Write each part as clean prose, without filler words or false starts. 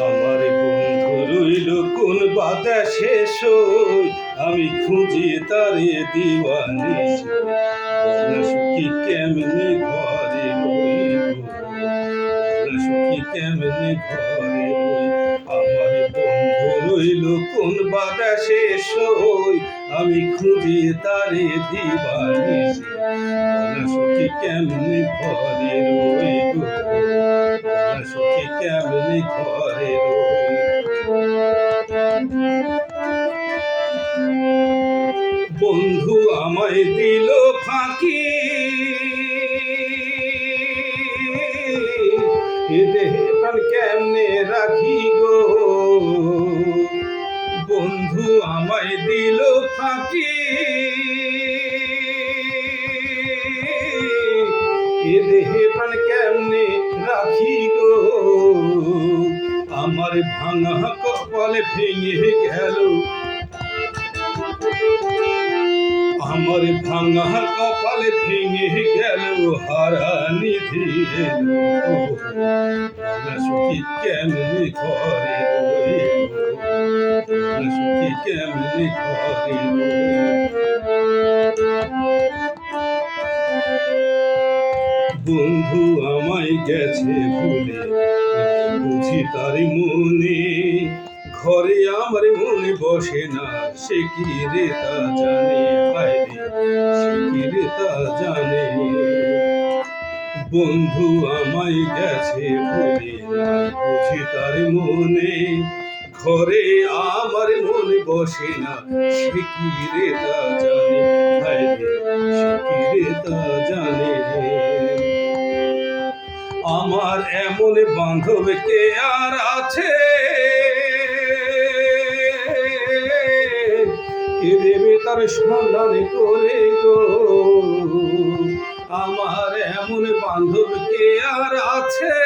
আমার বন্ধু রইল কোন বাতাসে সই, আমি খুঁজি তারে দিওয়ানিশি। বলা সখী কেমনে ঘরে রইব, বলা সখী কেমনে ঘরে রই। আমার বন্ধু রইল কোন বাতাসে সই, আমি খুঁজি তারে দিওয়ানিশি। বলা সখী কেমনে ঘরে রইব, বলা সখী কেমনে ঘরে রই। বন্ধু আমায় দিল ফাঁকি, এ দেহে প্রাণ কেমনে রাখি গো। বন্ধু আমায় দিল ফাঁকি, এ দেহে প্রাণ কেমনে রাখি গো। আমার ভাঙা কপালে ভেঙে গেল, আমার ভাঙা কপালে ভেঙে গেল হারানিধি এলো। বলা সখী কেমনে ঘরে রইব, বলা সখী কেমনে ঘরে রইব। বন্ধু আমায় গেছে ভুলে, বুঝি তার মনে। ঘরে আমার মনে বসে না, সে কি রে তা জানে, হায়রে সে কি রে তা জানে। বন্ধু আমায় গেছে ভুলে, বুঝি তার মনে। ঘরে আমার মনে বসে না, সে কি রে তা জানে, হায়রে সে কি রে তা জানে। আমার এমন বান্ধব কে আর আছে, কে দেবে তার সন্ধান করে গো। আমার এমন বান্ধব কে আর আছে,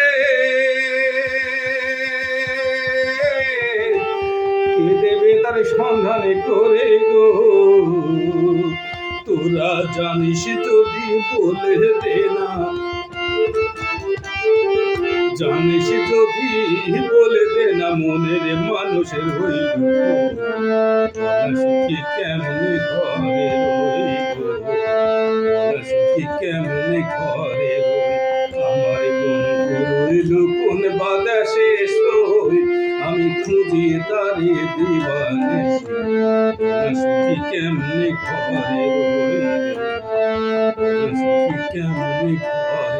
কে দেবে তার সন্ধান করে গো। তোরা জানিস যদি বলে দে না, জানিস যদি বলে দে না, মনের মানুষের হইল। বলা সখী কেমনে ঘরে রইব, বলা সখী কেমনে ঘরে রই। আমার বন্ধু রইল কোন বাতাসে সই, আমি খুঁজি তারে দিওয়ানিশি। বলা সখী কেমনে ঘরে রই, বলা সখী কেমনে ঘরে।